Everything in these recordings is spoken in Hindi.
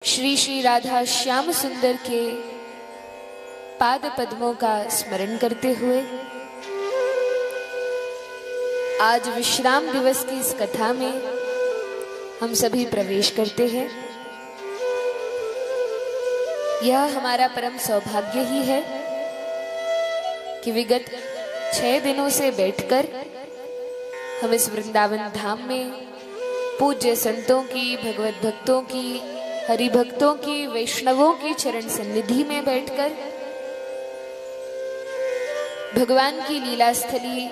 श्री श्री राधा श्याम सुंदर के पाद पद्मों का स्मरण करते हुए आज विश्राम दिवस की इस कथा में हम सभी प्रवेश करते हैं। यह हमारा परम सौभाग्य ही है कि विगत 6 दिनों से बैठकर हम इस वृंदावन धाम में पूज्य संतों की, भगवत भक्तों की, हरि भक्तों की, वैष्णवों की चरण सन्निधि में बैठकर भगवान की लीला स्थली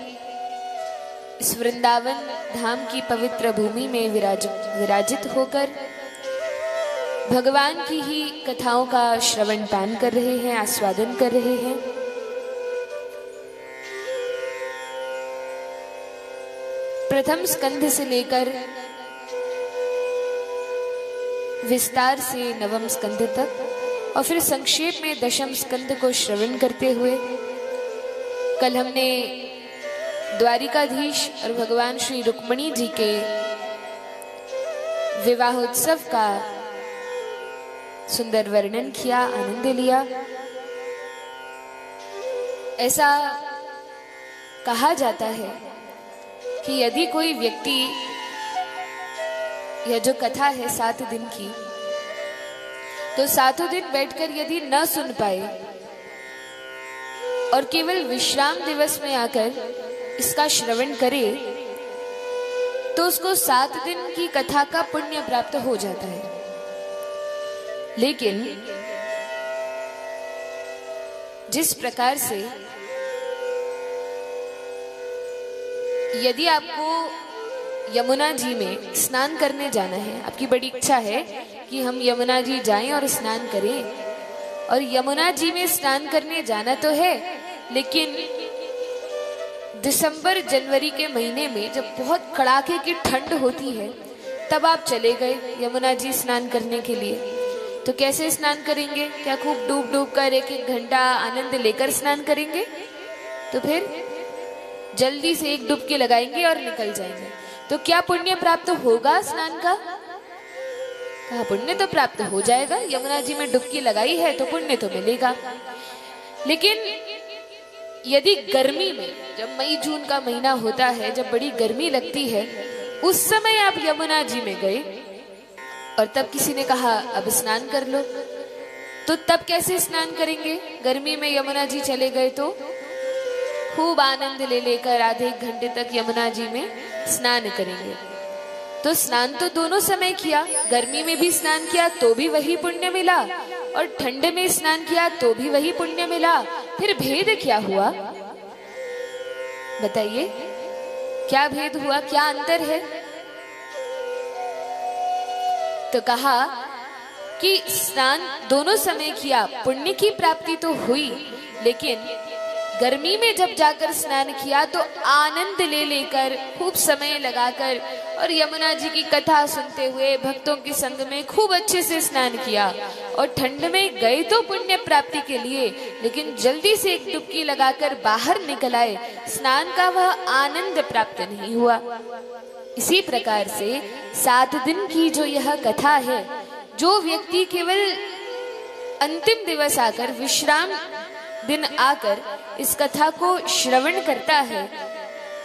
इस वृंदावन धाम की पवित्र भूमि में विराजित होकर भगवान की ही कथाओं का श्रवण पान कर रहे हैं, आस्वादन कर रहे हैं। प्रथम स्कंध से लेकर विस्तार से नवम स्कंध तक और फिर संक्षेप में दशम स्कंध को श्रवण करते हुए कल हमने द्वारिकाधीश और भगवान श्री रुक्मणी जी के विवाहोत्सव का सुंदर वर्णन किया, आनंद लिया। ऐसा कहा जाता है कि यदि कोई व्यक्ति, यह जो कथा है 7 दिन की, तो 7 दिन बैठकर यदि न सुन पाए और केवल विश्राम दिवस में आकर इसका श्रवण करे तो उसको 7 दिन की कथा का पुण्य प्राप्त हो जाता है। लेकिन जिस प्रकार से यदि आपको यमुना जी में स्नान करने जाना है, आपकी बड़ी इच्छा है कि हम यमुना जी जाएं और स्नान करें, और यमुना जी में स्नान करने जाना तो है, लेकिन दिसंबर जनवरी के महीने में जब बहुत कड़ाके की ठंड होती है तब आप चले गए यमुना जी स्नान करने के लिए, तो कैसे स्नान करेंगे? क्या खूब डूब डूब कर 1-1 घंटा आनंद लेकर स्नान करेंगे? तो फिर जल्दी से एक डुबकी लगाएंगे और निकल जाएंगे। तो क्या पुण्य प्राप्त होगा स्नान का? कहा पुण्य तो प्राप्त हो जाएगा, यमुना जी में डुबकी लगाई है तो पुण्य तो मिलेगा। लेकिन यदि गर्मी में, जब मई जून का महीना होता है, जब बड़ी गर्मी लगती है, उस समय आप यमुना जी में गए और तब किसी ने कहा अब स्नान कर लो, तो तब कैसे स्नान करेंगे? गर्मी में यमुना जी चले गए तो खूब आनंद ले लेकर आधे 1 घंटे तक यमुना जी में स्नान करेंगे। तो स्नान तो दोनों समय किया, गर्मी में भी स्नान किया तो भी वही पुण्य मिला और ठंड में स्नान किया तो भी वही पुण्य मिला। फिर भेद क्या हुआ? बताइए, क्या भेद हुआ, क्या अंतर है? तो कहा कि स्नान दोनों समय किया, पुण्य की प्राप्ति तो हुई, लेकिन गर्मी में जब जाकर स्नान किया तो आनंद ले लेकर, खूब समय लगाकर और यमुना जी की कथा सुनते हुए भक्तों के संग में खूब अच्छे से स्नान किया। और ठंड में गए तो पुण्य प्राप्ति के लिए, लेकिन जल्दी से एक डुबकी लगाकर बाहर निकल आए, स्नान का वह आनंद प्राप्त नहीं हुआ। इसी प्रकार से 7 दिन की जो यह कथा है, जो व्यक्ति केवल अंतिम दिवस आकर, विश्राम दिन आकर इस कथा को श्रवण करता है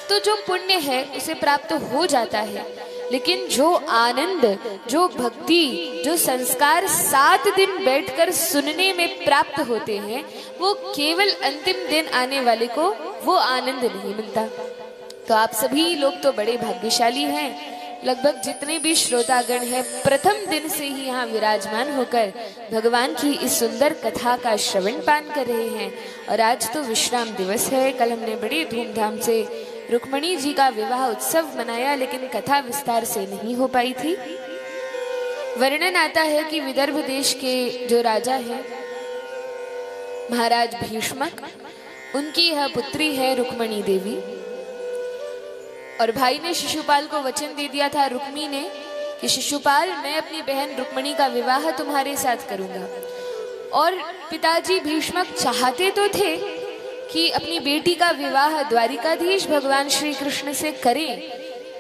तो जो पुण्य है उसे प्राप्त हो जाता है। लेकिन जो आनंद, जो भक्ति, जो संस्कार 7 दिन बैठकर सुनने में प्राप्त होते हैं, वो केवल अंतिम दिन आने वाले को वो आनंद नहीं मिलता। तो आप सभी लोग तो बड़े भाग्यशाली हैं। लगभग जितने भी श्रोतागण हैं प्रथम दिन से ही यहाँ विराजमान होकर भगवान की इस सुंदर कथा का श्रवण पान कर रहे हैं। और आज तो विश्राम दिवस है। कल हमने बड़ी धूमधाम से रुक्मणी जी का विवाह उत्सव मनाया, लेकिन कथा विस्तार से नहीं हो पाई थी। वर्णन आता है कि विदर्भ देश के जो राजा हैं महाराज भीष्मक, उनकी यह पुत्री है रुक्मणी देवी। और भाई ने शिशुपाल को वचन दे दिया था, रुक्मी ने, कि शिशुपाल मैं अपनी बहन रुक्मणी का विवाह तुम्हारे साथ करूंगा। और पिताजी भीष्मक चाहते तो थे कि अपनी बेटी का विवाह द्वारिकाधीश भगवान श्री कृष्ण से करें,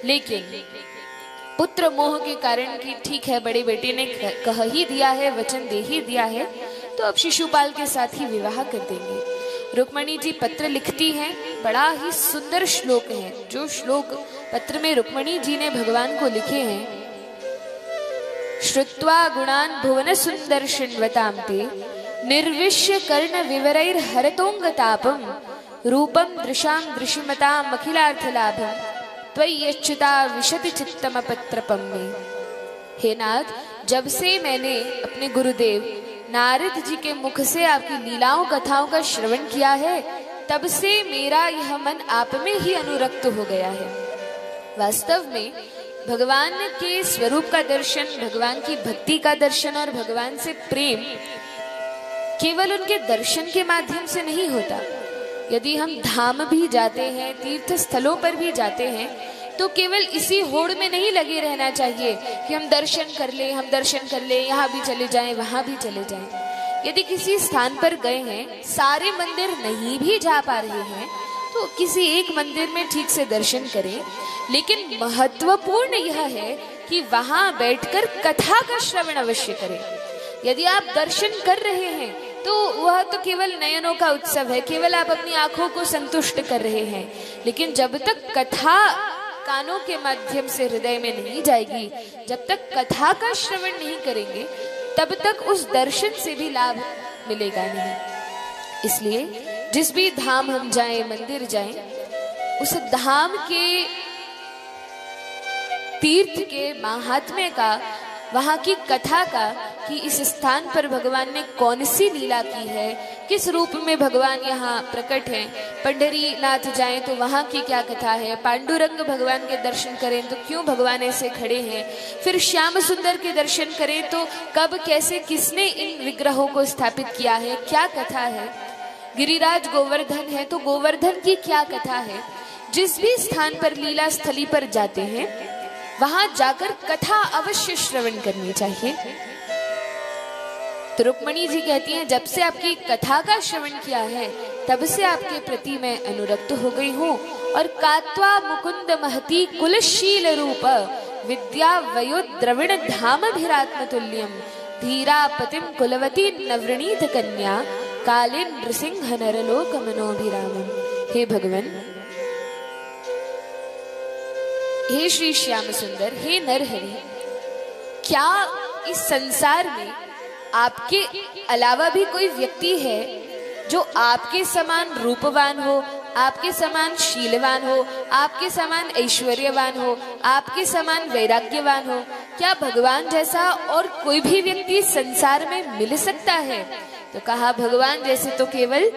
लेकिन पुत्र मोह के कारण कि ठीक है बड़े बेटे ने कह ही दिया है, वचन दे ही दिया है, तो अब शिशुपाल के साथ ही विवाह कर देंगे। रुक्मणी जी पत्र लिखती हैं, बड़ा ही सुंदर श्लोक है। जो श्लोक पत्र में रुक्मणी जी ने भगवान को लिखे हैं, श्रुत्वा गुणान भुवन सुंदर शृण्वतां ते निर्विश्य कर्ण विवरैर हरतोंगतापम रूपम दृशाम दृशिमताम अखिलार्थ लाभम त्वय्यच्युता विशति चित्तम पत्रपम में। हे नाथ, जब से मैंने अपने गुरुदेव नारद जी के मुख से आपकी लीलाओं कथाओं का श्रवण किया है, तब से मेरा यह मन आप में ही अनुरक्त हो गया है। वास्तव में भगवान के स्वरूप का दर्शन, भगवान की भक्ति का दर्शन और भगवान से प्रेम केवल उनके दर्शन के माध्यम से नहीं होता। यदि हम धाम भी जाते हैं, तीर्थ स्थलों पर भी जाते हैं, तो केवल इसी होड़ में नहीं लगे रहना चाहिए कि हम दर्शन कर ले, हम दर्शन कर ले, यहाँ भी चले जाएं, वहां भी चले जाएं। यदि किसी स्थान पर गए हैं, सारे मंदिर नहीं भी जा पा रहे हैं, तो किसी एक मंदिर में ठीक से दर्शन करें। लेकिन महत्वपूर्ण यह है कि वहां बैठकर कथा का श्रवण अवश्य करें। यदि आप दर्शन कर रहे हैं तो वह तो केवल नयनों का उत्सव है, केवल आप अपनी आंखों को संतुष्ट कर रहे हैं। लेकिन जब तक कथा कानों के माध्यम से हृदय में नहीं जाएगी, जब तक कथा का श्रवण नहीं करेंगे, तब तक उस दर्शन से भी लाभ मिलेगा नहीं। इसलिए जिस भी धाम हम जाएं, मंदिर जाएं, उस धाम के तीर्थ के महात्म्य का, वहां की कथा का, कि इस स्थान पर भगवान ने कौन सी लीला की है, किस रूप में भगवान यहाँ प्रकट हैं। पंढरी नाथ जाएं तो वहां की क्या कथा है, पांडुरंग भगवान के दर्शन करें तो क्यों भगवान ऐसे खड़े हैं, फिर श्याम सुंदर के दर्शन करें तो कब कैसे किसने इन विग्रहों को स्थापित किया है, क्या कथा है। गिरिराज गोवर्धन है तो गोवर्धन की क्या कथा है। जिस भी स्थान पर लीला स्थली पर जाते हैं, वहां जाकर कथा अवश्य श्रवण करनी चाहिए। तो रुक्मणी जी कहती हैं, जब से आपकी कथा का श्रवण किया है, तब से आपके प्रति मैं अनुरक्त हो गई हूँ। और कात्वा मुकुंद महती कुलशील रूप विद्या वयो द्रविण धाम भिरात्म तुल्यम धीरा पतिम कुलवती नवृणीत कन्या कालिन नृसिंह नरलोक मनोभिरामम। हे भगवान, हे श्री श्याम सुंदर, हे नरहरि, क्या इस संसार में आपके अलावा भी कोई व्यक्ति है जो आपके समान रूपवान हो, आपके समान शीलवान हो, आपके समान ऐश्वर्यवान हो, आपके समान वैराग्यवान हो? क्या भगवान जैसा और कोई भी व्यक्ति संसार में मिल सकता है? तो कहा, भगवान जैसे तो केवल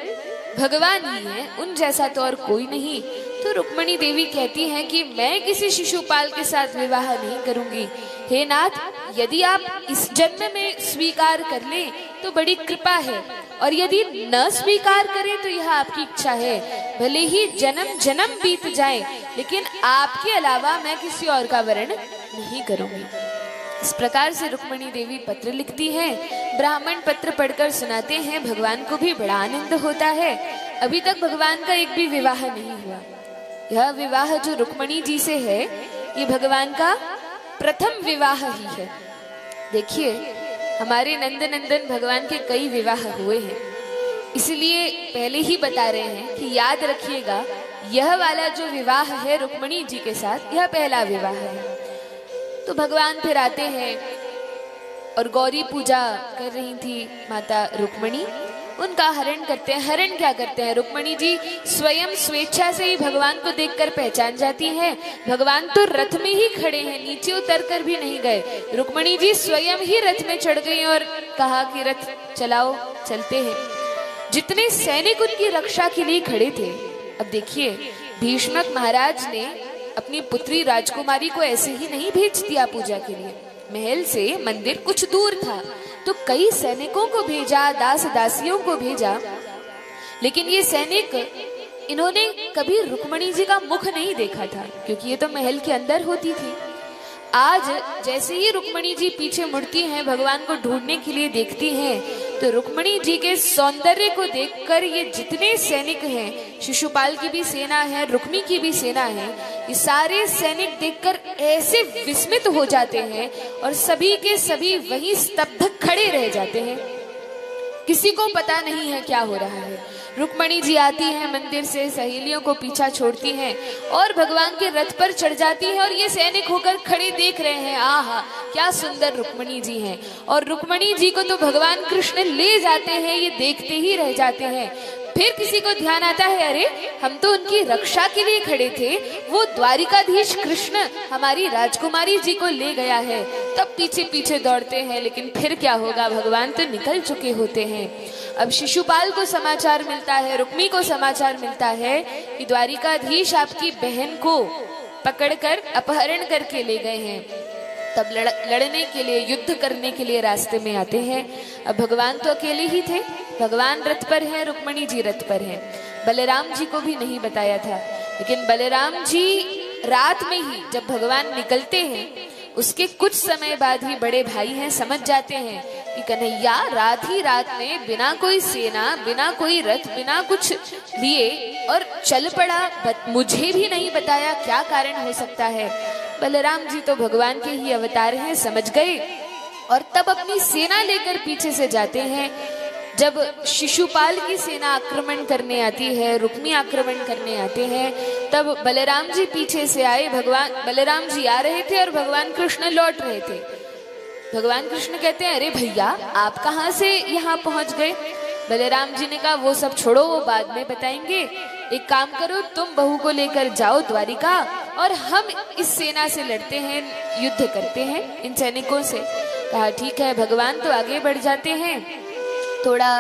भगवान ही है, उन जैसा तो और कोई नहीं। तो रुक्मणी देवी कहती हैं कि मैं किसी शिशुपाल के साथ विवाह नहीं करूंगी। हे नाथ, यदि आप इस जन्म में स्वीकार कर लें तो बड़ी कृपा है, और यदि न स्वीकार करें तो यह आपकी इच्छा है। भले ही जन्म जन्म बीत जाए, लेकिन आपके अलावा मैं किसी और का वरण नहीं करूंगी। इस प्रकार से रुक्मणी देवी पत्र लिखती हैं। ब्राह्मण पत्र पढ़कर सुनाते हैं, भगवान को भी बड़ा आनंद होता है। अभी तक भगवान का एक भी विवाह नहीं हुआ। यह विवाह जो रुक्मणी जी से है, ये भगवान का प्रथम विवाह ही है। देखिए, हमारे नंदनंदन भगवान के कई विवाह हुए हैं, इसलिए पहले ही बता रहे हैं कि याद रखिएगा, यह वाला जो विवाह है रुक्मणी जी के साथ, यह पहला विवाह है। तो भगवान फिर आते हैं और गौरी पूजा कर रही थी माता रुक्मणी, उनका हरण करते हैं। हरण क्या करते हैं? रुक्मणी जी स्वयं स्वेच्छा से ही भगवान को देखकर पहचान जाती हैं। भगवान तो रथ में ही खड़े हैं, नीचे उतर कर भी नहीं गए। रुक्मणी जी स्वयं ही रथ में चढ़ गई और कहा कि रथ चलाओ, चलते हैं। जितने सैनिक उनकी रक्षा के लिए खड़े थे, अब देखिए, भीष्मक महाराज ने अपनी पुत्री राजकुमारी को ऐसे ही नहीं भेज दिया पूजा के लिए। महल से मंदिर कुछ दूर था, तो कई सैनिकों को भेजा, दास दासियों को भेजा, लेकिन ये सैनिक, इन्होंने कभी रुक्मणी जी का मुख नहीं देखा था, क्योंकि ये तो महल के अंदर होती थी। आज जैसे ही रुक्मणी जी पीछे मुड़ती हैं, भगवान को ढूंढने के लिए देखती हैं, तो रुक्मणी जी के सौंदर्य को देखकर ये जितने सैनिक हैं, शिशुपाल की भी सेना है, रुक्मी की भी सेना है, ये सारे सैनिक देखकर ऐसे विस्मित हो जाते हैं और सभी के सभी वहीं स्तब्ध खड़े रह जाते हैं। किसी को पता नहीं है क्या हो रहा है। रुक्मणी जी आती हैं मंदिर से, सहेलियों को पीछा छोड़ती हैं और भगवान के रथ पर चढ़ जाती है और ये सैनिक होकर खड़े देख रहे हैं, आहा क्या सुंदर रुक्मणी जी हैं। और रुक्मणी जी को तो भगवान कृष्ण ले जाते हैं, ये देखते ही रह जाते हैं। फिर किसी को ध्यान आता है, अरे हम तो उनकी रक्षा के लिए खड़े थे, वो द्वारिकाधीश कृष्ण हमारी राजकुमारी जी को ले गया है। तब पीछे पीछे दौड़ते हैं, लेकिन फिर क्या होगा, भगवान तो निकल चुके होते हैं। अब शिशुपाल को समाचार मिलता है, रुक्मी को समाचार मिलता है कि द्वारिकाधीश आपकी बहन को पकड़कर अपहरण करके ले गए हैं। तब लड़ने के लिए, युद्ध करने के लिए रास्ते में आते हैं। अब भगवान तो अकेले ही थे, भगवान रथ पर हैं, रुक्मणी जी रथ पर हैं। बलराम जी को भी नहीं बताया था, लेकिन बलराम जी रात में ही जब भगवान निकलते हैं, उसके कुछ समय बाद ही बड़े भाई हैं समझ जाते हैं कि कन्हैया रात ही रात में बिना कोई सेना, बिना कोई रथ, बिना कुछ लिए और चल पड़ा। मुझे भी नहीं बताया, क्या कारण हो सकता है। बलराम जी तो भगवान के ही अवतार हैं, समझ गए और तब अपनी सेना लेकर पीछे से जाते हैं। जब शिशुपाल की सेना आक्रमण करने आती है, रुक्मी आक्रमण करने आते हैं, तब बलराम जी पीछे से आए। बलराम जी आ रहे थे और भगवान कृष्ण लौट रहे थे। भगवान कृष्ण कहते हैं, अरे भैया आप कहाँ से यहाँ पहुंच गए। बलराम जी ने कहा, वो सब छोड़ो, वो बाद में बताएंगे। एक काम करो, तुम बहू को लेकर जाओ द्वारिका और हम इस सेना से लड़ते हैं, युद्ध करते हैं इन सैनिकों से। कहा ठीक है। भगवान तो आगे बढ़ जाते हैं, थोड़ा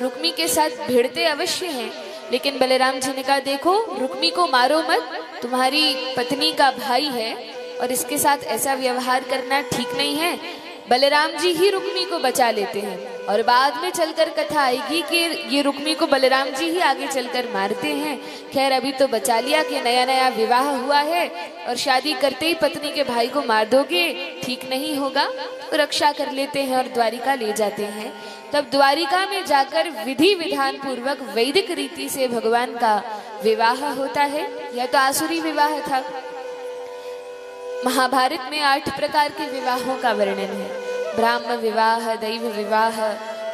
रुक्मी के साथ भिड़ते अवश्य हैं, लेकिन बलराम जी ने कहा, देखो रुक्मी को मारो मत, तुम्हारी पत्नी का भाई है और इसके साथ ऐसा व्यवहार करना ठीक नहीं है। बलराम जी ही रुक्मी को बचा लेते हैं और बाद में चलकर कथा आएगी कि ये रुक्मी को बलराम जी ही आगे चलकर मारते हैं। खैर अभी तो बचा लिया कि नया नया विवाह हुआ है और शादी करते ही पत्नी के भाई को मार दोगे, ठीक नहीं होगा, तो रक्षा कर लेते हैं और द्वारिका ले जाते हैं। तब द्वारिका में जाकर विधि विधान पूर्वक वैदिक रीति से भगवान का विवाह होता है। यह तो आसुरी विवाह था। महाभारत में 8 प्रकार के विवाहों का वर्णन है। ब्राह्म विवाह, दैव विवाह,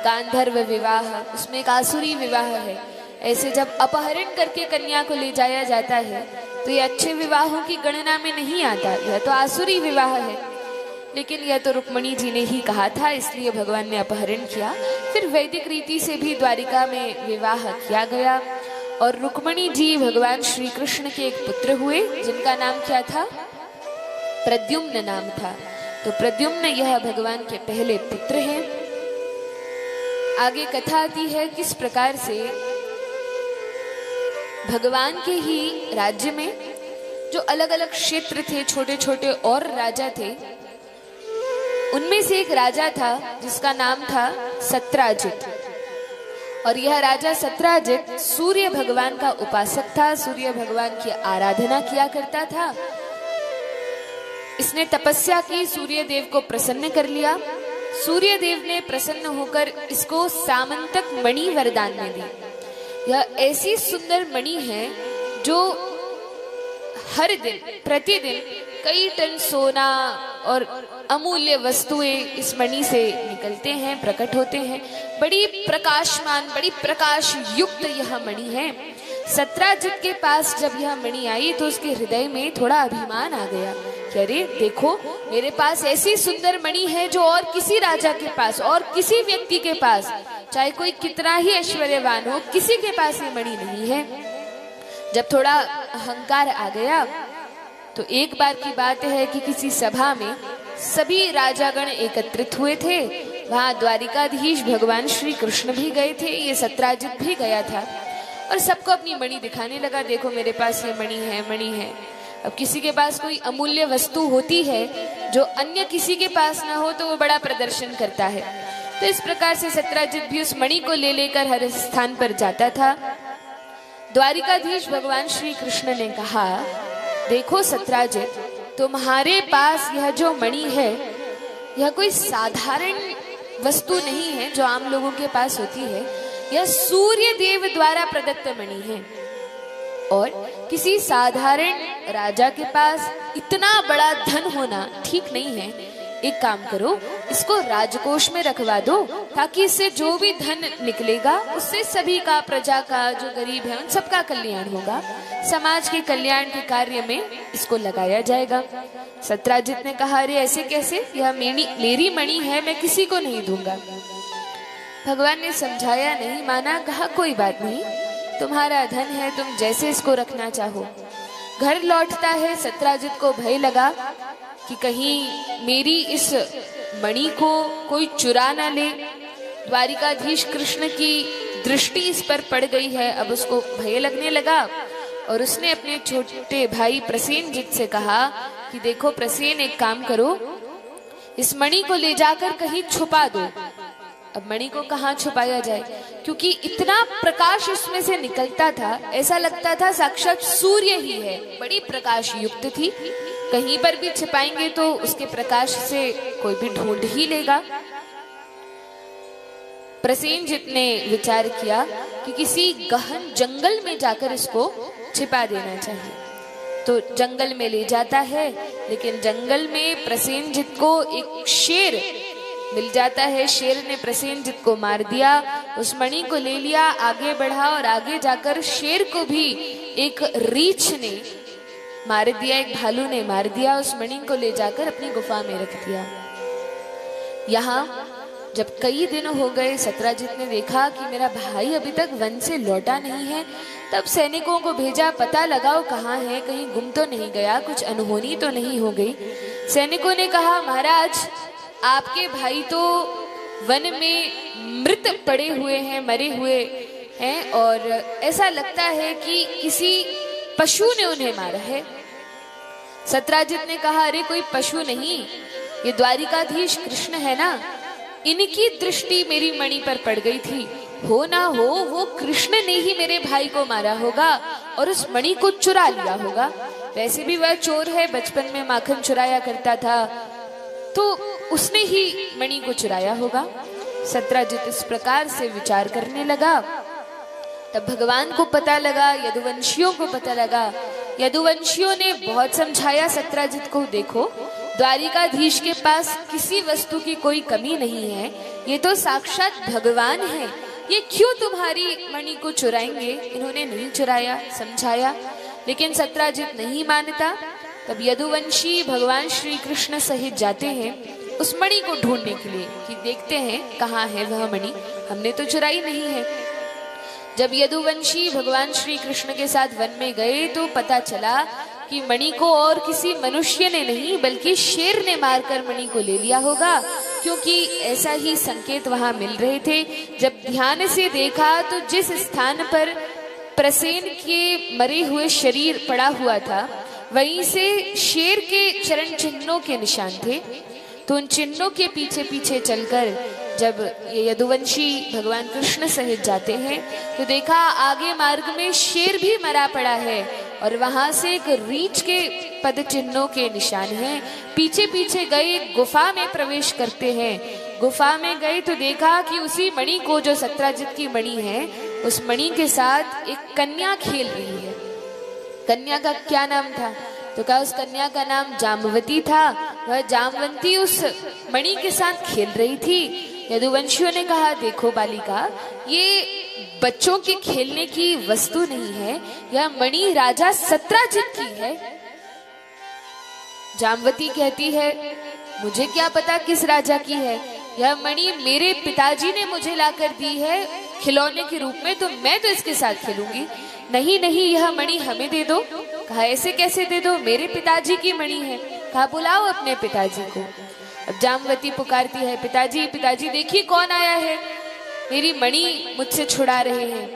गांधर्व विवाह, उसमें एक आसुरी विवाह है। ऐसे जब अपहरण करके कन्या को ले जाया जाता है तो ये अच्छे विवाहों की गणना में नहीं आता, यह तो आसुरी विवाह है। लेकिन यह तो रुक्मणी जी ने ही कहा था, इसलिए भगवान ने अपहरण किया। फिर वैदिक रीति से भी द्वारिका में विवाह किया गया और रुक्मणी जी भगवान श्री कृष्ण के एक पुत्र हुए, जिनका नाम क्या था, प्रद्युम्न नाम था। तो प्रद्युम्न यह भगवान के पहले पुत्र हैं। आगे कथा आती है किस प्रकार से भगवान के ही राज्य में जो अलग अलग क्षेत्र थे, छोटे छोटे और राजा थे, उनमें से एक राजा था जिसका नाम था सत्राजित। और यह राजा सत्राजित सूर्य भगवान का उपासक था, सूर्य भगवान की आराधना किया करता था। इसने तपस्या की, सूर्य देव को प्रसन्न कर लिया। सूर्य देव ने प्रसन्न होकर इसको सामंतक मणि वरदान में दी। यह ऐसी सुंदर मणि है जो हर दिन प्रतिदिन कई टन सोना और अमूल्य वस्तुएं इस मणि से निकलते हैं, प्रकट होते हैं। बड़ी प्रकाशमान, बड़ी प्रकाश युक्त यह मणि है। सत्राजित के पास जब यह मणि आई तो उसके हृदय में थोड़ा अभिमान आ गया कि अरे देखो, मेरे पास ऐसी सुंदर मणि है जो और किसी राजा के पास और किसी व्यक्ति के पास, चाहे कोई कितना ही ऐश्वर्यवान हो, किसी के पास ये मणि नहीं है। जब थोड़ा अहंकार आ गया तो एक बार की बात है कि किसी सभा में सभी राजागण एकत्रित हुए थे। वहां द्वारिकाधीश भगवान श्री कृष्ण भी गए थे, ये सत्राजित भी गया था और सबको अपनी मणि दिखाने लगा, देखो मेरे पास ये मणि है, मणि है। अब किसी के पास कोई अमूल्य वस्तु होती है जो अन्य किसी के पास ना हो तो वो बड़ा प्रदर्शन करता है। तो इस प्रकार से सत्राजित भी उस मणि को ले लेकर हर स्थान पर जाता था। द्वारिकाधीश भगवान श्री कृष्ण ने कहा, देखो सत्राजित, तुम्हारे पास यह जो मणि है यह कोई साधारण वस्तु नहीं है जो आम लोगों के पास होती है। यह सूर्य देव द्वारा प्रदत्त मणि है और किसी साधारण राजा के पास इतना बड़ा धन होना ठीक नहीं है। एक काम करो, इसको राजकोष में रखवा दो, ताकि इससे जो भी धन निकलेगा उससे सभी का, प्रजा का, जो गरीब है उन सबका कल्याण होगा। समाज के कल्याण के कार्य में इसको लगाया जाएगा। सत्राजित ने कहा, अरे ऐसे कैसे, यह मेरी मणि है, मैं किसी को नहीं दूंगा। भगवान ने समझाया, नहीं माना। कहा, कोई बात नहीं, तुम्हारा धन है, तुम जैसे इसको रखना चाहो। घर लौटता है, सत्राजित को भय लगा कि कहीं मेरी इस मणि को कोई चुरा ना ले। द्वारिकाधीश कृष्ण की दृष्टि इस पर पड़ गई है, अब उसको भय लगने लगा और उसने अपने छोटे भाई प्रसेनजित से कहा कि देखो प्रसेन, एक काम करो, इस मणि को ले जाकर कहीं छुपा दो। अब मणि को कहाँ छुपाया जाए, क्योंकि इतना प्रकाश इसमें से निकलता था, ऐसा लगता था साक्षात सूर्य ही है, बड़ी प्रकाश युक्त थी। कहीं पर भी छिपाएंगे तो उसके प्रकाश से कोई भी ढूंढ ही लेगा। प्रसेनजित ने विचार किया कि किसी गहन जंगल में जाकर इसको छिपा देना चाहिए। तो जंगल में ले जाता है, लेकिन जंगल में प्रसेनजित को एक शेर मिल जाता है। शेर ने प्रसेनजित को मार दिया, उस मणि को ले लिया, आगे बढ़ा और आगे जाकर शेर को भी एक रीछ ने मार दिया, एक भालू ने मार दिया। उस मणि को ले जाकर अपनी गुफा में रख दिया। यहाँ जब कई दिन हो गए, सत्राजित ने देखा कि मेरा भाई अभी तक वन से लौटा नहीं है। तब सैनिकों को भेजा, पता लगाओ कहाँ है, कहीं गुम तो नहीं गया, कुछ अनहोनी तो नहीं हो गई। सैनिकों ने कहा, महाराज आपके भाई तो वन में मृत पड़े हुए हैं, मरे हुए हैं, और ऐसा लगता है कि किसी पशु ने उन्हें मारा है। सत्राजित ने कहा, अरे कोई पशु नहीं, ये द्वारिकाधीश कृष्ण है ना, इनकी दृष्टि मेरी मणि पर पड़ गई थी। हो ना हो वो कृष्ण ने ही मेरे भाई को मारा होगा और उस मणि को चुरा लिया होगा। वैसे भी वह चोर है, बचपन में माखन चुराया करता था, तो उसने ही मणि को चुराया होगा। सत्राजित इस प्रकार से विचार करने लगा। तब भगवान को पता लगा, यदुवंशियों को पता लगा। यदुवंशियों ने बहुत समझाया सत्राजित को, देखो द्वारिकाधीश के पास किसी वस्तु की कोई कमी नहीं है, ये तो साक्षात भगवान है, ये क्यों तुम्हारी मणि को चुराएंगे। इन्होंने नहीं चुराया, समझाया, लेकिन सत्राजित नहीं मानता। तब यदुवंशी भगवान श्री कृष्ण सहित जाते हैं उस मणि को ढूंढने के लिए कि देखते हैं कहाँ है वह मणि, हमने तो चुराई नहीं है। जब यदुवंशी भगवान श्री कृष्ण के साथ वन में गए तो पता चला कि मणि को और किसी मनुष्य ने नहीं बल्कि शेर ने मारकर मणि को ले लिया होगा, क्योंकि ऐसा ही संकेत वहां मिल रहे थे। जब ध्यान से देखा तो जिस स्थान पर प्रसेन के मरे हुए शरीर पड़ा हुआ था, वहीं से शेर के चरण चिन्हों के निशान थे। तो उन चिन्हों के पीछे पीछे चलकर जब ये यदुवंशी भगवान कृष्ण सहित जाते हैं तो देखा आगे मार्ग में शेर भी मरा पड़ा है और वहां से एक रीछ के पद चिन्हों के निशान हैं। पीछे पीछे गए, गुफा में प्रवेश करते हैं। गुफा में गए तो देखा कि उसी मणि को, जो सत्राजित की मणि है, उस मणि के साथ एक कन्या खेल रही है। कन्या का क्या नाम था? तो कहा उस कन्या का नाम जाम्बवती था। वह जाम्बवती उस मणि के साथ खेल रही थी। यदुवंशियों ने कहा, देखो बालिका, ये बच्चों के खेलने की वस्तु नहीं है, यह मणि राजा सत्राजित की है। जाम्बवती कहती है, मुझे क्या पता किस राजा की है, यह मणि मेरे पिताजी ने मुझे लाकर दी है खिलौने के रूप में, तो मैं तो इसके साथ खेलूंगी। नहीं नहीं, यह मणि हमें दे दो। कहा ऐसे कैसे दे दो, मेरे पिताजी की मणि है। कहा बुलाओ अपने पिताजी को। अब जाम्बवती पुकारती है, पिताजी पिताजी देखिए कौन आया है, मेरी मणि मुझसे छुड़ा रहे हैं।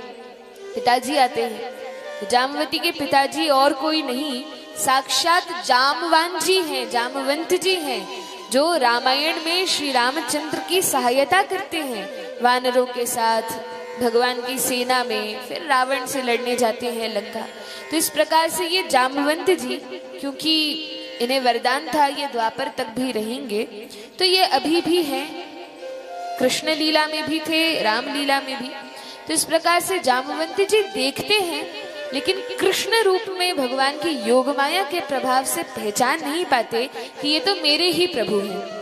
पिताजी आते हैं तो जाम्बवती के पिताजी और कोई नहीं, साक्षात जामवान जी हैं, जामवंत जी हैं, जो रामायण में श्री रामचंद्र की सहायता करते हैं वानरों के साथ, भगवान की सेना में, फिर रावण से लड़ने जाते हैं लंका। तो इस प्रकार से ये जाम्बवंत जी, क्योंकि इन्हें वरदान था ये द्वापर तक भी रहेंगे, तो ये अभी भी हैं, कृष्ण लीला में भी थे, राम लीला में भी। तो इस प्रकार से जाम्बवंत जी देखते हैं लेकिन कृष्ण रूप में भगवान की योग माया के प्रभाव से पहचान नहीं पाते कि ये तो मेरे ही प्रभु हैं।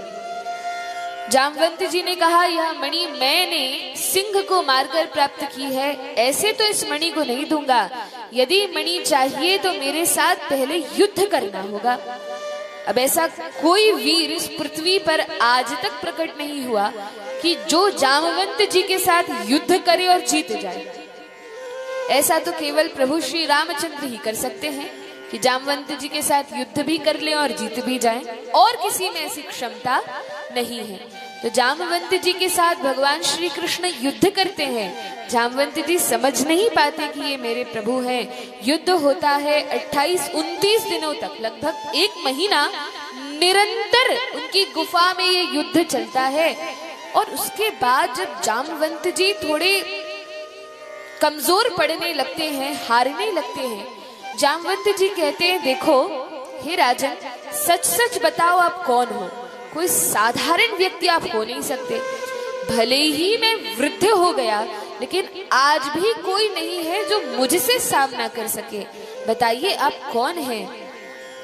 जामवंत जी ने कहा, यह मणि मैंने सिंह को मारकर प्राप्त की है, ऐसे तो इस मणि को नहीं दूंगा। यदि मणि चाहिए तो मेरे साथ पहले युद्ध करना होगा। अब ऐसा कोई वीर इस पृथ्वी पर आज तक प्रकट नहीं हुआ कि जो जामवंत जी के साथ युद्ध करे और जीत जाए। ऐसा तो केवल प्रभु श्री रामचंद्र ही कर सकते हैं कि जामवंत जी के साथ युद्ध भी कर ले और जीत भी जाए, और किसी में ऐसी क्षमता नहीं है। तो जामवंत जी के साथ भगवान श्री कृष्ण युद्ध करते हैं। जामवंत जी समझ नहीं पाते कि ये मेरे प्रभु हैं। युद्ध होता है 28-29 दिनों तक, लगभग 1 महीना निरंतर उनकी गुफा में ये युद्ध चलता है। और उसके बाद जब जामवंत जी थोड़े कमजोर पड़ने लगते हैं, हारने लगते हैं, जामवंत जी कहते हैं, देखो हे राजन, सच सच बताओ आप कौन हो। कोई साधारण व्यक्ति आप हो नहीं सकते। भले ही मैं वृद्ध हो गया, लेकिन आज भी कोई नहीं है जो मुझसे सामना कर सके। बताइए आप कौन हैं।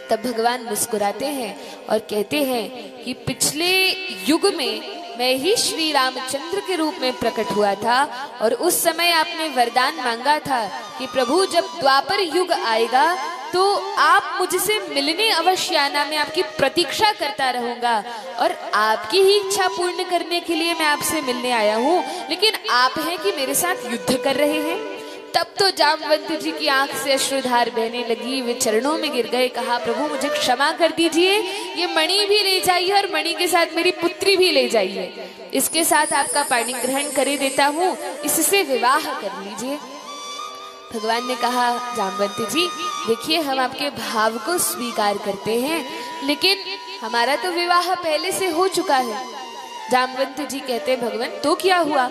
तब भगवान मुस्कुराते हैं और कहते हैं कि पिछले युग में मैं ही श्री रामचंद्र के रूप में प्रकट हुआ था, और उस समय आपने वरदान मांगा था कि प्रभु जब द्वापर युग आएगा तो आप मुझसे मिलने अवश्य आना, मैं आपकी प्रतीक्षा करता रहूंगा, और आपकी ही इच्छा पूर्ण करने के लिए मैं आपसे मिलने आया हूँ। लेकिन आप हैं कि मेरे साथ युद्ध कर रहे हैं। तब तो जामवंत जी की आंख से अश्रुधार बहने लगी, वे चरणों में गिर गए। कहा, प्रभु मुझे क्षमा कर दीजिए, ये मणि भी ले जाइए और मणि के साथ मेरी पुत्री भी ले जाइए। इसके साथ आपका पाणी ग्रहण करे देता हूँ, इससे विवाह कर लीजिए। भगवान ने कहा, जामवंत जी देखिए, हम आपके भाव को स्वीकार करते हैं, लेकिन हमारा तो विवाह पहले से हो चुका है। जामवंत जी कहते, भगवान तो क्या हुआ,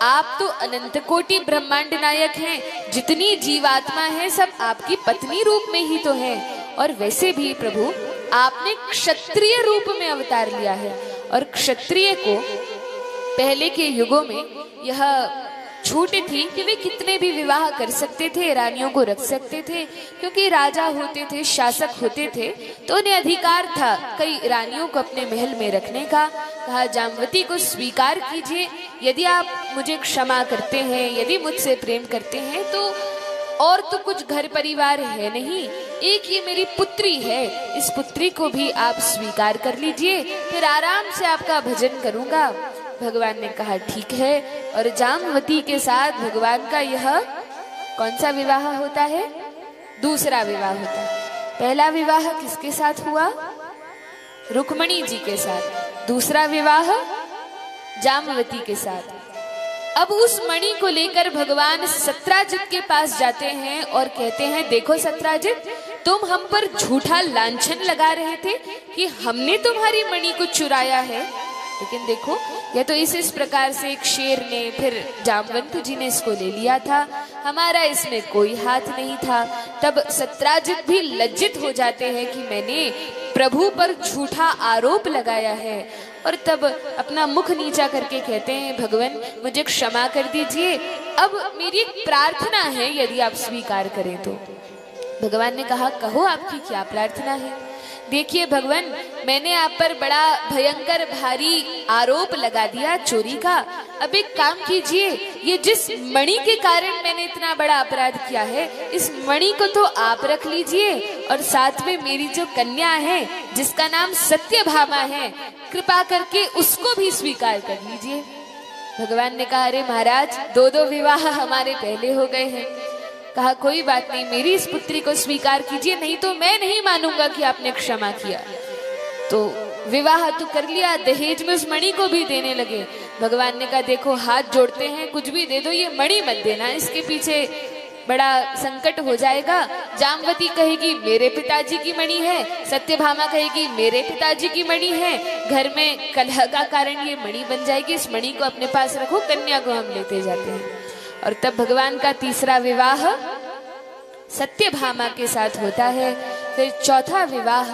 आप तो अनंत कोटि ब्रह्मांड नायक हैं, जितनी जीवात्मा है सब आपकी पत्नी रूप में ही तो है। और वैसे भी प्रभु आपने क्षत्रिय रूप में अवतार लिया है, और क्षत्रिय को पहले के युगों में यह छूट थी कि वे कितने भी विवाह कर सकते थे, रानियों को रख सकते थे, क्योंकि राजा होते थे, शासक होते थे, तो उन्हें अधिकार था कई रानियों को अपने महल में रखने का। कहा, जामवती को स्वीकार कीजिए, यदि आप मुझे क्षमा करते हैं, यदि मुझसे प्रेम करते हैं, तो और तो कुछ घर परिवार है नहीं, एक ये मेरी पुत्री है, इस पुत्री को भी आप स्वीकार कर लीजिए, फिर आराम से आपका भजन करूंगा। भगवान ने कहा, ठीक है। और जामवती के साथ भगवान का यह कौन सा विवाह होता है? दूसरा विवाह होता है। पहला विवाह किसके साथ हुआ? रुक्मिणी जी के साथ। दूसरा विवाह जामवती के साथ। अब उस मणि को लेकर भगवान सत्राजित के पास जाते हैं और कहते हैं, देखो सत्राजित, तुम हम पर झूठा लांछन लगा रहे थे कि हमने तुम्हारी मणि को चुराया है, लेकिन देखो यह तो इस प्रकार से एक शेर ने, फिर जामवंत जी ने इसको ले लिया था, हमारा इसमें कोई हाथ नहीं था। तब सत्राजित भी लज्जित हो जाते हैं कि मैंने प्रभु पर झूठा आरोप लगाया है, और तब अपना मुख नीचा करके कहते हैं, भगवान मुझे क्षमा कर दीजिए, अब मेरी एक प्रार्थना है, यदि आप स्वीकार करें तो। भगवान ने कहा, कहो आपकी क्या प्रार्थना है। देखिए भगवान, मैंने आप पर बड़ा भयंकर भारी आरोप लगा दिया चोरी का। अब एक काम कीजिए, ये जिस मणि के कारण मैंने इतना बड़ा अपराध किया है, इस मणि को तो आप रख लीजिए, और साथ में मेरी जो कन्या है जिसका नाम सत्यभामा है, कृपा करके उसको भी स्वीकार कर लीजिए। भगवान ने कहा, अरे महाराज, 2 विवाह हमारे पहले हो गए हैं। कहा, कोई बात नहीं, मेरी इस पुत्री को स्वीकार कीजिए, नहीं तो मैं नहीं मानूंगा कि आपने क्षमा किया। तो विवाह तो कर लिया, दहेज में उस मणि को भी देने लगे। भगवान ने कहा, देखो हाथ जोड़ते हैं, कुछ भी दे दो, ये मणि मत देना, इसके पीछे बड़ा संकट हो जाएगा। जामवती कहेगी मेरे पिताजी की मणि है, सत्यभामा कहेगी मेरे पिताजी की मणि है, घर में कलह का कारण ये मणि बन जाएगी, इस मणि को अपने पास रखो, कन्या को हम लेते जाते हैं। और तब भगवान का तीसरा विवाह सत्यभामा के साथ होता है। फिर चौथा विवाह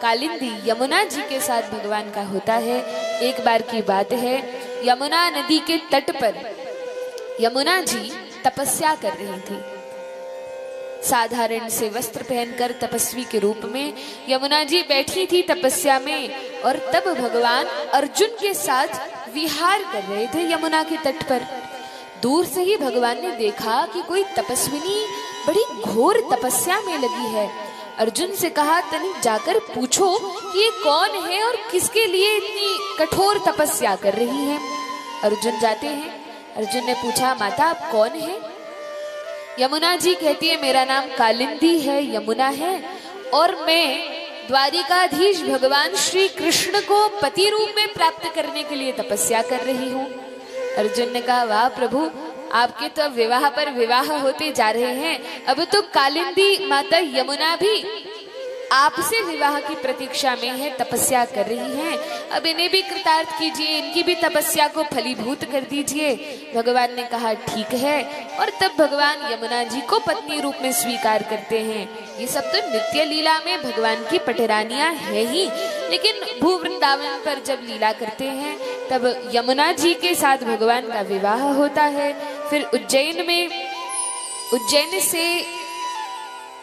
कालिंदी यमुना जी के साथ भगवान का होता है। एक बार की बात है, यमुना नदी के तट पर यमुना जी तपस्या कर रही थी। साधारण से वस्त्र पहनकर तपस्वी के रूप में यमुना जी बैठी थी तपस्या में, और तब भगवान अर्जुन के साथ विहार कर रहे थे यमुना के तट पर। दूर से ही भगवान ने देखा कि कोई तपस्विनी बड़ी घोर तपस्या में लगी है। अर्जुन से कहा, तनिक जाकर पूछो कि ये कौन है और किसके लिए इतनी कठोर तपस्या कर रही है। अर्जुन जाते हैं। अर्जुन ने पूछा, माता आप कौन है? यमुना जी कहती है, मेरा नाम कालिंदी है, यमुना है, और मैं द्वारिकाधीश भगवान श्री कृष्ण को पति रूप में प्राप्त करने के लिए तपस्या कर रही हूँ। अर्जुन ने कहा, वाह प्रभु, आपके तो विवाह पर विवाह होते जा रहे हैं। अब तो कालिंदी माता यमुना भी आपसे विवाह की प्रतीक्षा में है, तपस्या कर रही हैं। अब इन्हें भी कृतार्थ कीजिए, इनकी भी तपस्या को फलीभूत कर दीजिए। भगवान ने कहा ठीक है, और तब भगवान यमुना जी को पत्नी रूप में स्वीकार करते हैं। ये सब तो नित्य लीला में भगवान की पटरानियां है ही, लेकिन भू वृंदावन पर जब लीला करते हैं तब यमुना जी के साथ भगवान का विवाह होता है। फिर उज्जैन से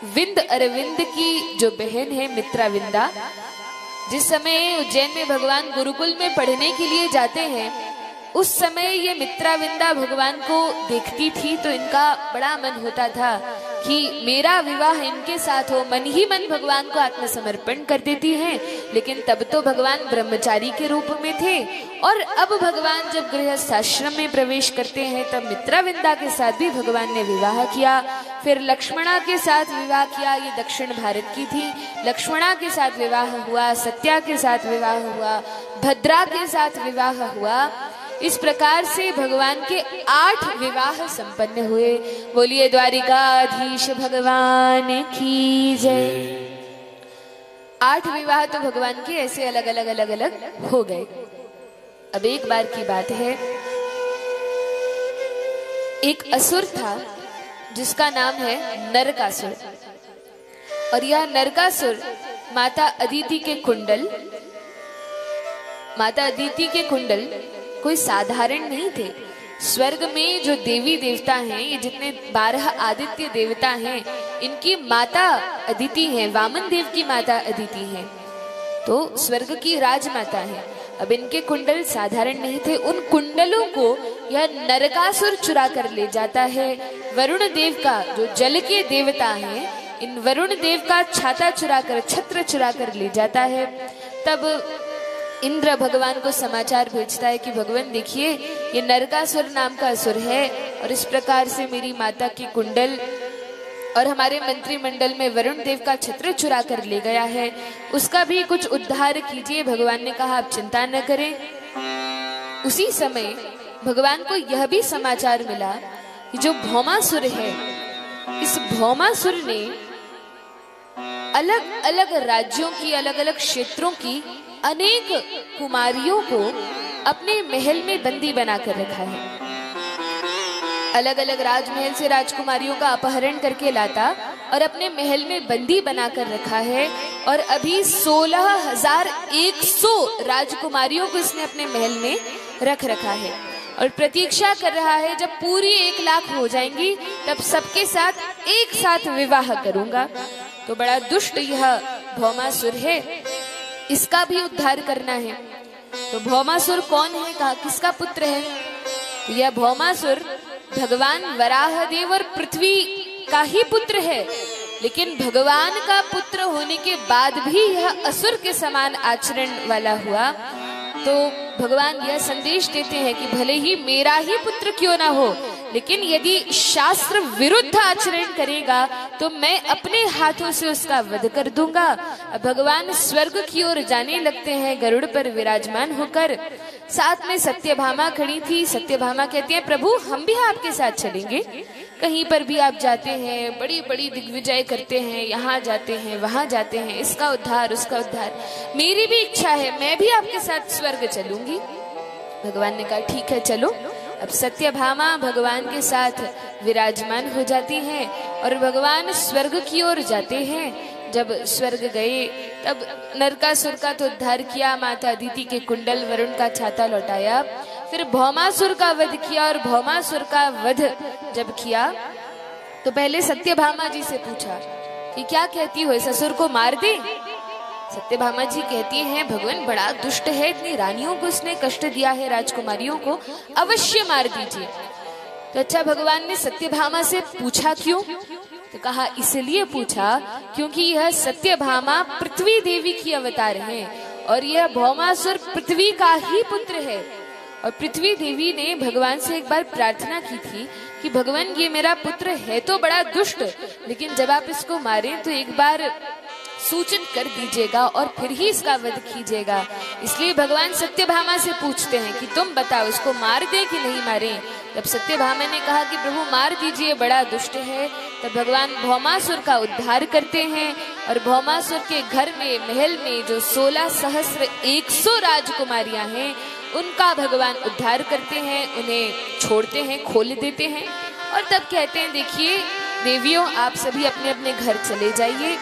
विंद अरविंद की जो बहन है मित्राविंदा, जिस समय उज्जैन में भगवान गुरुकुल में पढ़ने के लिए जाते हैं, उस समय ये मित्राविंदा भगवान को देखती थी तो इनका बड़ा मन होता था कि मेरा विवाह इनके साथ हो। मन ही मन भगवान को आत्मसमर्पण कर देती हैं। लेकिन तब तो भगवान ब्रह्मचारी के रूप में थे, और अब भगवान जब गृहस्थ आश्रम में प्रवेश करते हैं तब मित्राविंदा के साथ भी भगवान ने विवाह किया। फिर लक्ष्मणा के साथ विवाह किया, ये दक्षिण भारत की थी। लक्ष्मणा के साथ विवाह हुआ, सत्या के साथ विवाह हुआ, भद्रा के साथ विवाह हुआ। इस प्रकार से भगवान के 8 विवाह संपन्न हुए। बोलिए द्वारिकाधीश भगवान की जय। 8 विवाह तो भगवान के ऐसे अलग अलग हो गए। अब एक बार की बात है, एक असुर था जिसका नाम है नरकासुर, और यह नरकासुर माता अदिति के कुंडल कोई साधारण नहीं थे। स्वर्ग में जो देवी देवता हैं, ये जितने 12 आदित्य देवता हैं, इनकी माता अदिति हैं, वामन देव की माता अदिति हैं, तो स्वर्ग की राजमाता है। अब इनके कुंडल साधारण नहीं थे। उन कुंडलों को यह नरकासुर चुरा कर ले जाता है। वरुण देव का, जो जल के देवता हैं, इन वरुण देव का छाता छत्र चुरा कर ले जाता है। तब इंद्र भगवान को समाचार भेजता है कि भगवान देखिए, ये नरकासुर नाम का असुर है, और इस प्रकार से मेरी माता की कुंडल और हमारे मंत्रिमंडल में वरुण देव का छत्र चुरा कर ले गया है, उसका भी कुछ उद्धार कीजिए। भगवान ने कहा आप चिंता न करें। उसी समय भगवान को यह भी समाचार मिला कि जो भौमासुर है, इस भौमासुर ने अलग अलग राज्यों की, अलग अलग क्षेत्रों की अनेक कुमारियों को अपने महल में बंदी बनाकर रखा है। अलग अलग राजमहल से राजकुमारियों का अपहरण करके लाता और अपने महल में बंदी बनाकर रखा है। और अभी 16,100 राजकुमारियों को इसने अपने महल में रख रखा है, और प्रतीक्षा कर रहा है जब पूरी 1 लाख हो जाएंगी तब सबके साथ एक साथ विवाह करूंगा। तो बड़ा दुष्ट यह भौमासुर है, इसका भी उद्धार करना है। तो भौमासुर कौन है, कहा किसका पुत्र है? तो यह भौमासुर भगवान वराहदेव और पृथ्वी का ही पुत्र है, लेकिन भगवान का पुत्र होने के बाद भी यह असुर के समान आचरण वाला हुआ। तो भगवान यह संदेश देते हैं कि भले ही मेरा ही पुत्र क्यों ना हो, लेकिन यदि शास्त्र विरुद्ध आचरण करेगा तो मैं अपने हाथों से उसका वध कर दूंगा। अब भगवान स्वर्ग की ओर जाने लगते हैं गरुड़ पर विराजमान होकर। साथ में सत्यभामा खड़ी थी। सत्यभामा कहती है प्रभु हम भी आपके साथ चलेंगे, कहीं पर भी आप जाते हैं बड़ी बड़ी दिग्विजय करते हैं, यहाँ जाते हैं वहां जाते हैं, इसका उद्धार उसका उद्धार, मेरी भी इच्छा है मैं भी आपके साथ स्वर्ग चलूंगी। भगवान ने कहा ठीक है चलो। अब सत्यभामा भगवान के साथ विराजमान हो जाती हैं और भगवान स्वर्ग की ओर जाते हैं। जब स्वर्ग गए तब नरकासुर का तो उद्धार किया, माता अदिति के कुंडल वरुण का छाता लौटाया, फिर भौमासुर का वध किया। और भौमासुर का वध जब किया तो पहले सत्यभामा जी से पूछा कि क्या कहती हो, ससुर को मार दे? सत्यभामा जी कहती हैं, भगवान बड़ा दुष्ट है, इतनी रानियों को उसने कष्ट दिया है, राजकुमारियों को, अवश्य मार दीजिए। तो अच्छा, भगवान ने सत्यभामा से पूछा क्यों? तो कहा इसलिए पूछा क्योंकि यह सत्यभामा पृथ्वी देवी की अवतार है और यह भौमासुर पृथ्वी का ही पुत्र है। और पृथ्वी देवी ने भगवान से एक बार प्रार्थना की थी कि भगवान ये मेरा पुत्र है तो बड़ा दुष्ट, लेकिन जब आप इसको मारें तो एक बार सूचित कर दीजिएगा और फिर ही इसका वध कीजिएगा। इसलिए भगवान सत्यभामा से पूछते हैं कि तुम बताओ इसको मार दे कि नहीं मारे। जब सत्यभामा ने कहा कि प्रभु मार दीजिए, बड़ा दुष्ट है, तब भगवान भौमासुर का उद्धार करते हैं और भौमासुर के घर में, महल में जो 16,100 राजकुमारियां हैं उनका भगवान उद्धार करते हैं, उन्हें छोड़ते हैं, खोल देते हैं और तब कहते हैं देखिए देवियों, आप सभी अपने अपने घर चले जाइए।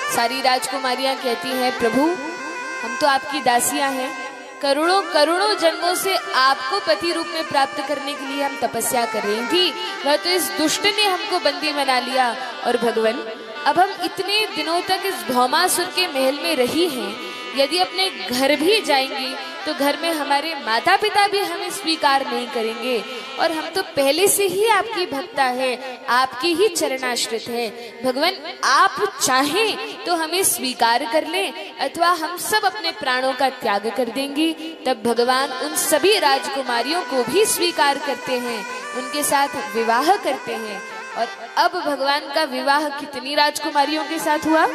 सारी राजकुमारियां कहती हैं प्रभु हम तो आपकी दासियां हैं, करोड़ों करोड़ों जन्मों से आपको पति रूप में प्राप्त करने के लिए हम तपस्या कर रही थी, वह तो इस दुष्ट ने हमको बंदी बना लिया। और भगवान अब हम इतने दिनों तक इस भौमासुर के महल में रही हैं, यदि अपने घर भी जाएंगी तो घर में हमारे माता पिता भी हमें स्वीकार नहीं करेंगे और हम तो पहले से ही आपकी भक्ता है, आपकी ही चरणाश्रित है। भगवान आप चाहें तो हमें स्वीकार कर ले अथवा हम सब अपने प्राणों का त्याग कर देंगी। तब भगवान उन सभी राजकुमारियों को भी स्वीकार करते हैं, उनके साथ विवाह करते हैं। और अब भगवान का विवाह कितनी राजकुमारियों के साथ हुआ?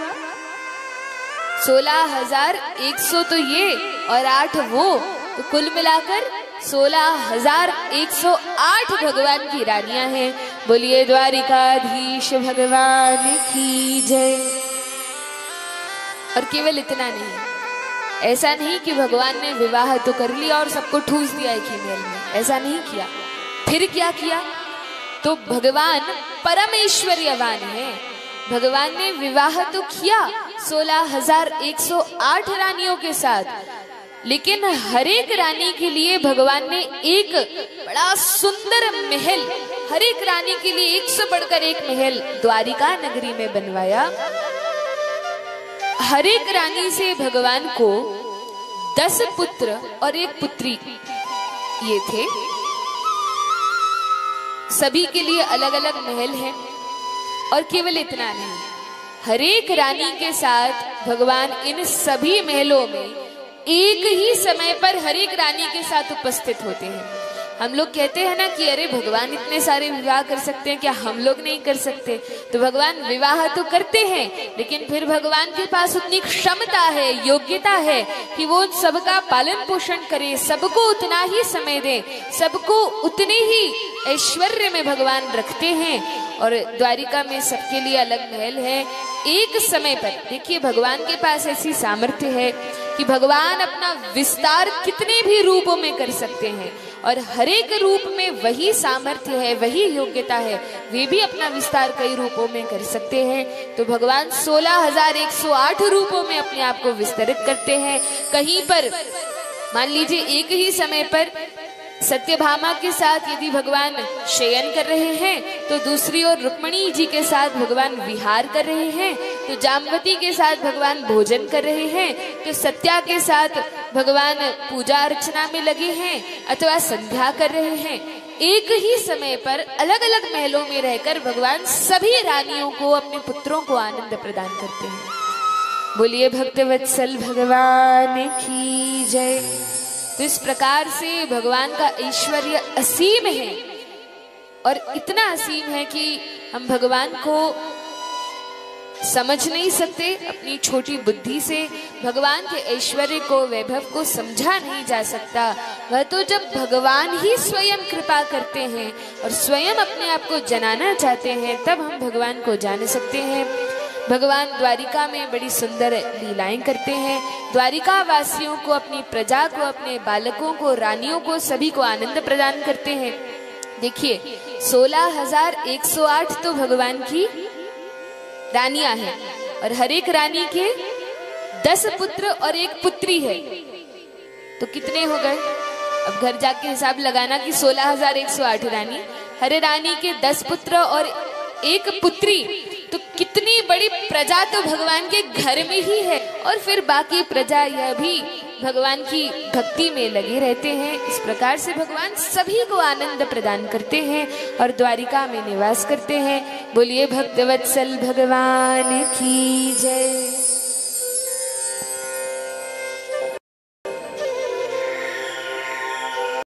16,100 तो ये और 8 वो, तो कुल मिलाकर 16,108 भगवान की रानियां हैं। बोलिए द्वारिकाधीश भगवान की जय। और केवल इतना नहीं, ऐसा नहीं कि भगवान ने विवाह तो कर लिया और सबको ठूस दिया एक ही महल में, ऐसा नहीं किया। फिर क्या किया? तो भगवान परमेश्वर्यवान है, भगवान ने विवाह तो किया 16,108 रानियों के साथ, लेकिन हर एक रानी के लिए भगवान ने एक बड़ा सुंदर महल, हर एक रानी के लिए एक से बढ़कर एक महल द्वारिका नगरी में बनवाया। हर एक रानी से भगवान को 10 पुत्र और 1 पुत्री ये थे। सभी के लिए अलग अलग महल है। और केवल इतना नहीं, हर एक रानी के साथ भगवान इन सभी महलों में एक ही समय पर हर एक रानी के साथ उपस्थित होते हैं। हम लोग कहते हैं ना कि अरे भगवान इतने सारे विवाह कर सकते हैं, क्या हम लोग नहीं कर सकते? तो भगवान विवाह तो करते हैं, लेकिन फिर भगवान के पास उतनी क्षमता है, योग्यता है कि वो सबका पालन पोषण करे, सबको उतना ही समय दे, सबको उतने ही ऐश्वर्य में भगवान रखते हैं। और द्वारिका में सबके लिए अलग महल है। एक समय पर देखिए भगवान के पास ऐसी सामर्थ्य है कि भगवान अपना विस्तार कितने भी रूपों में कर सकते हैं और हर एक रूप में वही सामर्थ्य है, वही योग्यता है, वे भी अपना विस्तार कई रूपों में कर सकते हैं। तो भगवान 16,108 रूपों में अपने आप को विस्तरित करते हैं। कहीं पर मान लीजिए एक ही समय पर सत्यभामा के साथ यदि भगवान शयन कर रहे हैं तो दूसरी ओर रुक्मिणी जी के साथ भगवान विहार कर रहे हैं, तो जाम्बवती के साथ भगवान भोजन कर रहे हैं, तो सत्या के साथ भगवान पूजा अर्चना में लगे हैं अथवा संध्या कर रहे हैं। एक ही समय पर अलग अलग महलों में रहकर भगवान सभी रानियों को, अपने पुत्रों को आनंद प्रदान करते हैं। बोलिए भक्तवत्सल भगवान की जय। तो इस प्रकार से भगवान का ऐश्वर्य असीम है और इतना असीम है कि हम भगवान को समझ नहीं सकते। अपनी छोटी बुद्धि से भगवान के ऐश्वर्य को, वैभव को समझा नहीं जा सकता। वह तो जब भगवान ही स्वयं कृपा करते हैं और स्वयं अपने आप को जनाना चाहते हैं तब हम भगवान को जान सकते हैं। भगवान द्वारिका में बड़ी सुंदर लीलाएं करते हैं। द्वारिका वासियों को, अपनी प्रजा को, अपने बालकों को, रानियों को, सभी को आनंद प्रदान करते हैं। देखिए 16,108 तो भगवान की रानियां हैं और हर एक रानी के 10 पुत्र और 1 पुत्री है, तो कितने हो गए? अब घर जाके हिसाब लगाना कि 16,108 रानी, हरे रानी के 10 पुत्र और 1 पुत्री, तो कितनी बड़ी प्रजा तो भगवान के घर में ही है। और फिर बाकी प्रजा यह भी भगवान की भक्ति में लगे रहते हैं। इस प्रकार से भगवान सभी को आनंद प्रदान करते हैं और द्वारिका में निवास करते हैं। बोलिए भक्तवत्सल भगवान की जय।